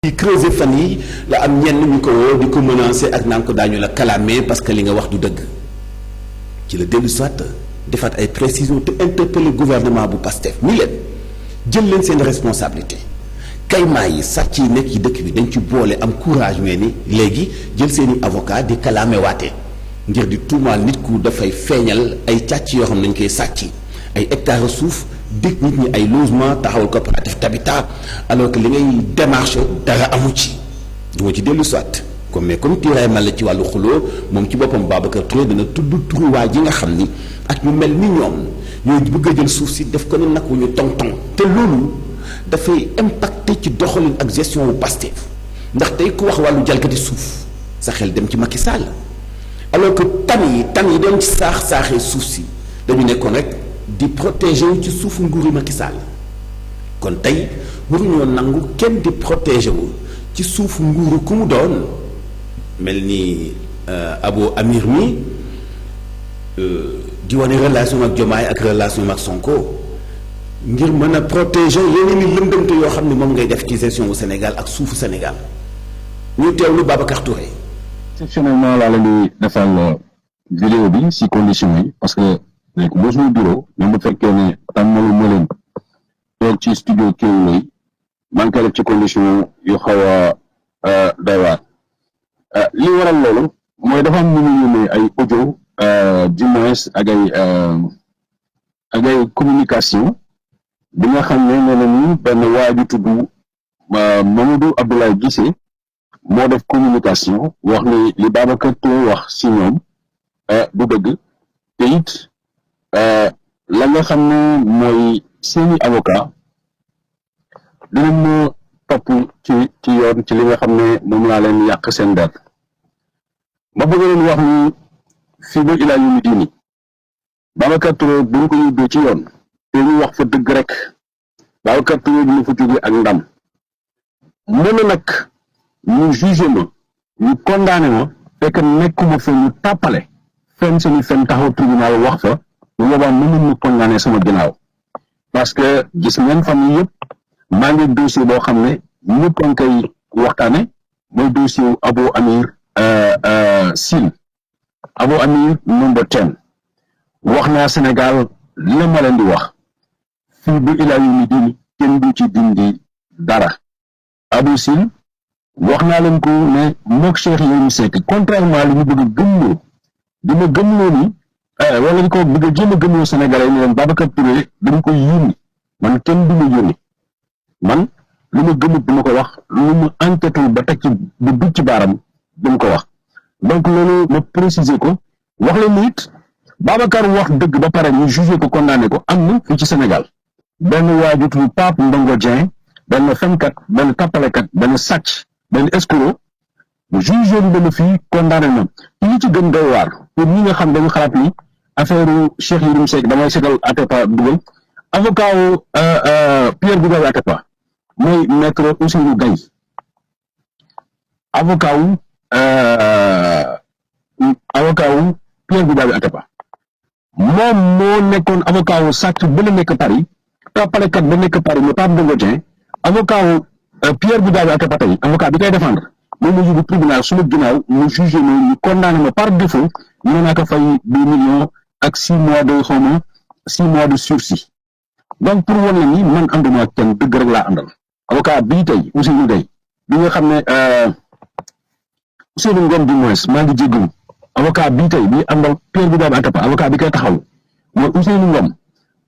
di creuser fan yi la am ñenn ñu ko woo di ko menacer ak naan ko daañu la kalaame parce que li nga wax du dëgg ci la dellu soit defaat ay précisions te interpeller gouvernement bu Pastef ni leen jël leen seen responsabilité kaymaa yi sàcc yi nekk ci dëkk bi dañ ci boole am courage mais ni léegi jël seeni avocat di kalaame waate ngir di tuumaal nit ku dafay feeñal ay càcc yoo xam ne dañ koy sàcc ay hectares suuf dig nit ñi ay logement taxawal coopérative d'habitat alors que li ngay démarché dara amu ci du ma ci dellu soit comme tiiraay mal la ci wàllu xuloo moom ci boppam Babacar Touré dana tudd turu waa ji nga xam ni ak ñu mel ni ñoom ñooy bëgg a jël suuf si def ko ne nag wu ñu tong-tong te loolu dafay impacté ci doxalin ak gestion wu Pastef ndax tey ku wax wàllu jalgati suuf sa xel dem ci Macky Sall alors que tan yi doon ci saaxee suuf si dañu nekkoon rek di protéger wu ci suufu nguuru Macky Sall kon tey waruñoo nangu kenn di protéger wu ci suufu nguuru ku mu doon mel ni Abo Amir mi di wane relation ak Diomaye ak relation ak Sonko ngir mën a protéger yeneen i lëndëmte yoo xam ne moom ngay def ci gestion wu Sénégal ak suufu Sénégal ñu teewlu Babacar Touré. exceptionnellement laa leen di defal vidéo bi si condition yi parce que nekk boo suñu bureau même bu fekkee ne tàmmalu ma leen toog ci studio Kéwoulo yi maa ngi koy def ci condition yu xaw a doy waar li waral loolu mooy dafa am ñu ñu yónnee ay audio du moins ak ay communication bi nga xam ne nee nañu benn waa ju tudd Mamadou Abdoulaye Guissé moo def communication wax ni li Babacar Touré wax si ñoom du dëgg te it la nga xam ne mooy seeni avocat dinañ ma topp ci yoon ci li nga xam ne moom laa leen yàq seen der ma bëgg leen wax ni fii ba ilaa yu mi diini Babacar Touré bu ñu ko yóbbee ci yoon te ñu wax fa dëgg rek Babacar Touré dina fa jóge ak ndam mën na nag ñu jugé ma ñu condamné ma fekk nekkuma fa ñu tàppale fen seeni fen taxaw tribunal wax fa bu boobaa mën nañu condamné sama ginnaaw parce que gis ngeen fan yii yëpp maa ngi dossier boo xam ne ñëpp a ngi koy waxtaane mooy dossier wu Abo Amir Sil Abo Amir number 10 wax naa Sénégal la ma leen di wax fii ba ilaa yu ni dini kenn du ci dindi dara Abo Sil wax naa leen ko ne mook Cheikh Yérim Seck contrairement li ñu bëgg a gëmloo di ma gëmloo ni wala ñu ko bëgg a jéem a gëmloo Sénégalais yi ne leen Babacar Touré dañ koy yónni man kenn du ma yónni man lu ma gëmut du ma ko wax lu ma enquête ba teg ci bu dugg ci baaram du ma ko wax donc loolu ma préciser ko wax leen ni it Babacar wax dëgg ba pare ñu jugé ko condamné ko am na fii ci Sénégal benn waaju tudd Pape Ndongo Dieng benn fenkat benn tappalekat benn sàcc benn escroc jugé lu dama fii condamné na ci li ci gën doy waar pour ñi nga xam dañu xalaat ni affaire Cheikh Yérim Seck damay seetal Atepa dugal avocat wu Pierre Goudiaby Atepa mooy maître Ousseynou Gaye avocat wu Pierre Goudiaby Atepa moom moo nekkoon avocat wu sàcc ba la nekk Paris tappalekat ba nekk Paris mais Pape Ndongo Dieng avocat wu Pierre Goudiaby Atepa tey avocat bi koy défendre moom mu yóbbu tribunal suma ginnaaw mu jugé ma ñu condamné ma par défaut ñu ne naa ko fay 2 millions ak 6 mois de xawma 6 mois de sursis donc pour wan la ni man ànduma ak kenn dëgg rek laa àndal avocat bii tey Ousseynou Gaye bi nga xam ne Ousseynou Ngom du moins maa ngi jéggalu avocat bii tey bi àndal Pierre Goudiaby Atepa avocat bi koy taxaw mooy Ousseynou Ngom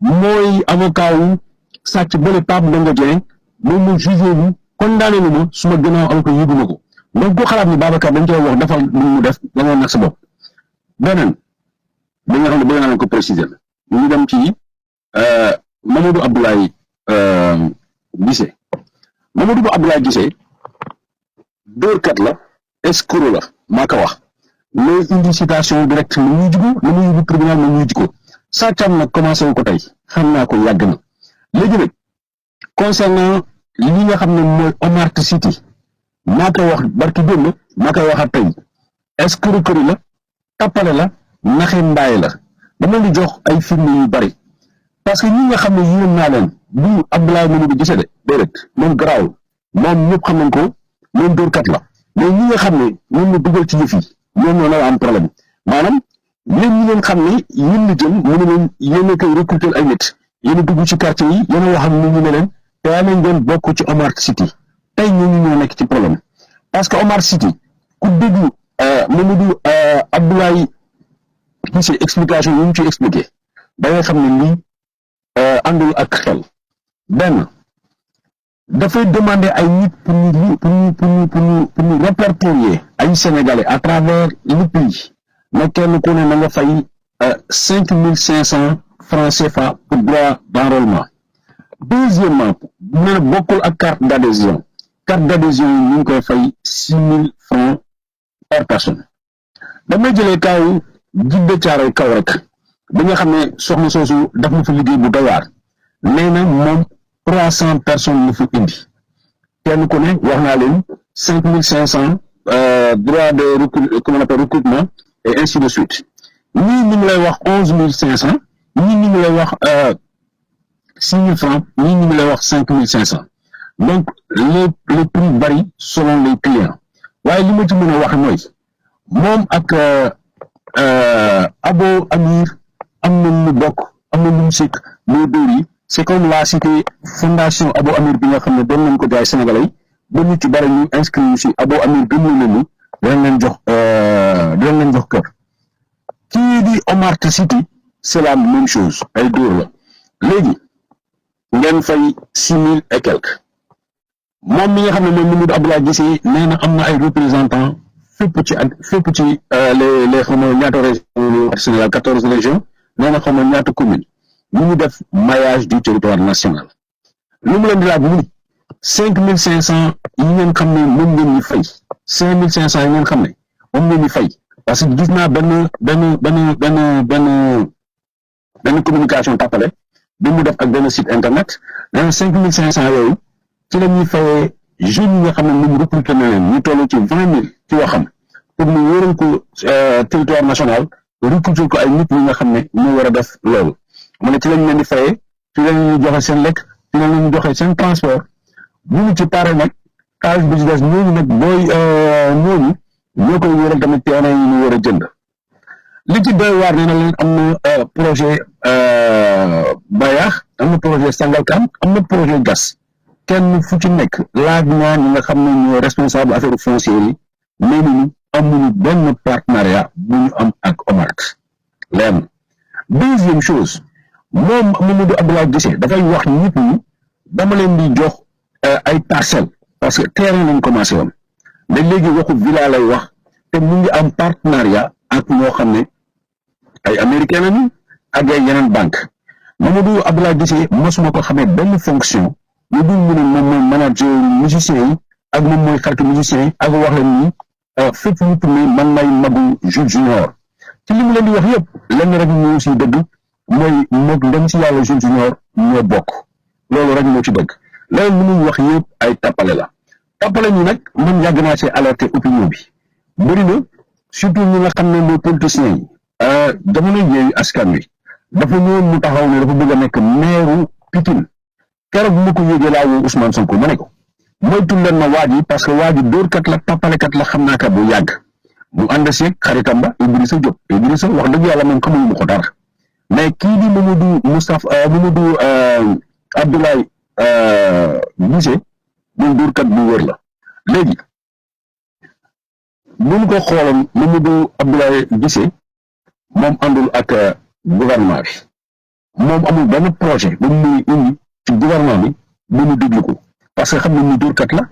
mooy avocat wu sàcc bële Pape Ndongo Dieng moom mu jugé wu condamné na ma suma gannaaw am ko yëguma ko donc ko xalaat ni Babacar dañ koy wax defal lu mu def da nga nag sa bopp beneen bi nga xam ne bëgg naa leen ko préciser la ñu dem ci Mamadou Abdoulaye Guissé Mamadou Abdoulaye Guissé dóorkat la escroc la maa ko wax looy indi citation directe na muy jigo na muy yóbbu tribunal na muy jigo sàccam nag commencé wu ko tey xam naa ko yàgg na léegi nag concernant li nga xam ne mooy Omart City maa koy wax barki démb maa koy waxaat tey escroquerie la tappale la naxe mbaay la dama di jox ay firnde yu bari parce que ñi nga xam ne yéen naa leen bu Abdoulaye Mamadou Guissé de déedéet moom garaawul moom ñëpp xam nañ ko moom dóorkat la mais ñi nga xam ne ñoom la dugal ci yëf yi ñoom ñoo la am problème maanaam yéen ñi ngeen xam ne yéen la jël mu ne leen yéen a koy recruter ay nit yéen a dugg ci quartier yi yéen a wax ak nit ñi ne leen te yaa leen doon bokk ci Omar City tey ñooñu ñoo nekk ci problème parce que Omar City ku déglu Mamadou Abdoulaye Guissé explication yi mu ci expliqué da ngay xam ne lii àndul ak xel benn dafay demander ay nit pour ñu répertorier ay Sénégalais à travers le pays na kenn ku ne na nga fay 5 500 francs CFA pour droit d'enrôlement. Deuxièmement, nee na bokkul ak carte d'adhésion yi ñu ngi koy fay 6 000 francs par personne. damay jëlee kaaw Jidde Caaroy kaw rek bi nga xam ne soxna soosu daf na fa liggéey bu doy waar nee na moom 300 personnes la fa indi kenn ku ne wax naa leen 5 500 droit de comment on appelle recrutement et ainsi de suite ñii ñu ngi lay wax 11 500 ñii ñu ngi lay wax 6 000 francs ñii ñu ngi lay wax 5 500 donc les prix varient selon les clients waaye li ma ci mën a wax mooy moom ak Abo Amir am na lu bokk am na lu mu sikk moo dóor yi c'est comme la cité fondation Abo Amir bi nga xam ne doon nañ ko jaay Sénégalais yi ba ñu ci bari ñu inscrit si Abo Amir gëm na leen ni dinañ leen jox kër kii di Omar City c'est la même chose ay dóor la léegi ngeen fay 6 000 et quelques moom mi nga xam ne moom Mamadou Abdoulaye Guissé nee na am na ay représentants fépp ci les xam nga ñaata régions Sénégal 14 régions nee na xam nga ñaata communes ñu ngi def maillage du territoire national lu mu leen di laaj mu 5 500 yi ngeen xam ne moom ngeen ñu fay 5 500 yi ngeen xam ne moom ngeen ñu fay parce que gis naa benn communication tàppale bi mu def ak benn site internet nee na 5 500 yooyu ci la ñuy fayee jeunes yi nga xam ne moom recruté na leen ñu toll ci 20 000 ci waxam pour mu wóoral ko territoire national recruté ko ay nit ñi nga xam ne ñu war a def loolu mu ne ci lañ leen di fayee ci lañ leen di joxe seen lekk ci lañ leen di joxe seen transport bu ñu ci pare nag xaalis bi ci des ñooñu nag ñooñu ñoo koy wóoral tamit terrain yi ñu war a jënd li ci doy waar nee na leen am na projet Bayax am na projet Sangalkam am na projet gas kenn fu ci nekk laaj naa ñi nga xam ne ñooy responsable affaire foncière yi nee nañu amuñu benn partenariat bu ñu am ak Omar lenn. Deuxième chose moom Mamadou Abdoulaye Guissé dafay wax nit ñi dama leen di jox ay parcelles parce que terrain lañ commencé woon mais léegi waxu villa lay wax te mu ngi am partenariat ak ñoo xam ne ay américain lañu ak ay yeneen banque Mamadou Abdoulaye Guissé mosuma ko xamee benn fonction ñu dul mu ne moom mooy manager musicien yi ak moom mooy xaritu musicien yi ak wax leen ni fépp ñu tourné man may magu Jules Junior ci li mu leen di wax yëpp lenn rek ñu si dëgg mooy moog ndem si yàlla Jules Junior ñoo bokk loolu rek moo ci dëgg leneen li muy wax yëpp ay tappale la tappale ñi nag man yàgg naa see alerté opinion bi bëri na surtout ñi nga xam ne mooy politiciens yi jamono Yewwi Askan Wi dafa ñëwoon mu taxaw ne dafa bëgg a nekk maire Pikine keroog bu ma ko yëgee laa woo Ousmane Sonko ma ne ko moytu leen ma waaj yi parce que waaj yi dóorkat la tappalekat la xam naa ka bu yàgg mu ànd seeg xaritam ba Idrissa Diop Idrissa wax dëgg yàlla moom xamuñu ma ko dara mais kii di Mamadou Abdoulaye Guissé moom dóorkat bu wër la léegi bu ñu ko xooloon Mamadou Abdoulaye Guissé moom àndul ak gouvernement bi moom amul benn projet bu muy indi ci gouvernement bi bu ñu déglu ko parce que xam nañ ni dóorkat la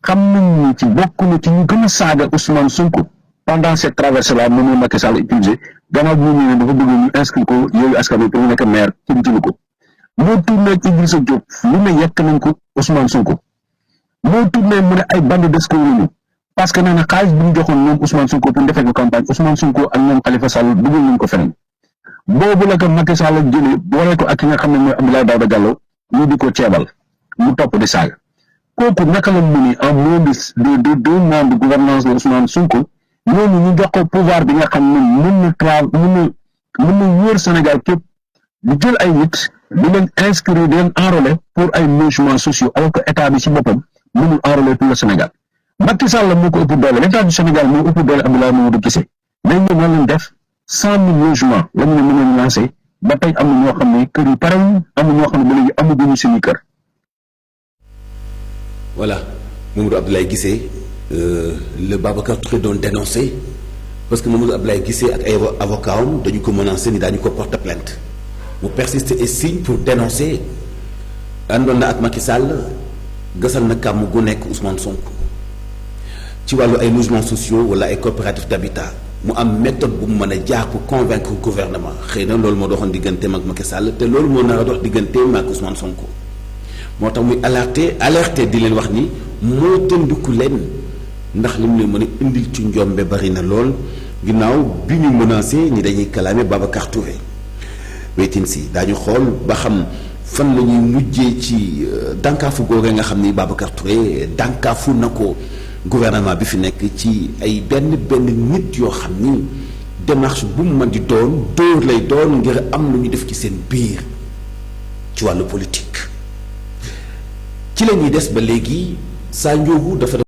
xam nañ ni ci bokk na ci ñu gën a saaga Ousmane Sonko pendant cette traversée là moom la Macky Sall utilisé gannaaw bi ñu ne dafa bëgg ñu inscrire ko Yewwi Askan Wi pour mu nekk maire ci lu ko moo tourné ak Idrissa Diop lu ne yekk nañ ko Ousmane Sonko moo tourné mu ne ay bande d'escrocs lañu parce que nee na xaalis bi ñu joxoon ñoom Ousmane Sonko pour defee ko campagne Ousmane Sonko ak ñoom Khalifa Sall dugal nañ ko feneen boobu la ko Macky Sall jëlee boole ko ak ki nga xam ne mooy Abdoulaye Daouda Diallo ñu di ko ceebal mu topp di saaga kooku naka la mu ni en moins de 2 mois de gouvernance de Ousmane Sonko ñooñu ñu jox ko pouvoir bi nga xam ne mën na wër Sénégal képp di jël ay nit di leen inscrire di leen enrôler pour ay logements sociaux alors que état bi ci boppam mënul enrôler tout le Sénégal Macky Sall moo ko ëpp doole l'état du Sénégal moo ëpp doole Abdoulaye Mamadou Guissé mais ñoom lan lañ def 100 000 logements lañ ne mën a lancé ba tey am na ñoo xam ne kër yu pare am na ñoo xam ne ba léegi amaguñu seeni kër. Voilà Mamadou Abdoulaye Guissé le Babacar Touré doon dénoncé parce que Mamadou Abdoulaye Guissé ak ay avocat am dañu ko menacé ni daañu ko porter plainte mu persister et signe pour dénoncer àndoon na ak Macky Sall gasal na kàmm gu nekk Ousmane Sonko ci wàllu ay logements sociaux wala ay coopératives d'habitat mu am méthode bu mu mën a jaar pour convaincre gouvernement xëy na loolu moo doxoon digganteem ak Macky Sall te loolu moo nar a dox digganteem ak Ousmane Sonko moo tax muy alerté di leen wax ni moo tëndiku leen ndax li mu leen mën a indil ci njombe bari na lool ginnaaw bi ñu menacé ni dañuy kalaame Babacar Touré weytin si daañu xool ba xam fan la ñuy mujjee ci dànkaafu googee nga xam ni Babacar Touré dànkaafu na ko gouvernement bi fi nekk ci ay benn nit yoo xam ni démarche bu mu mën di doon dóor lay doon ngir am lu ñu def ci seen biir ci wàllu politique ci la ñuy des ba léegi Sa Ndiogou dafa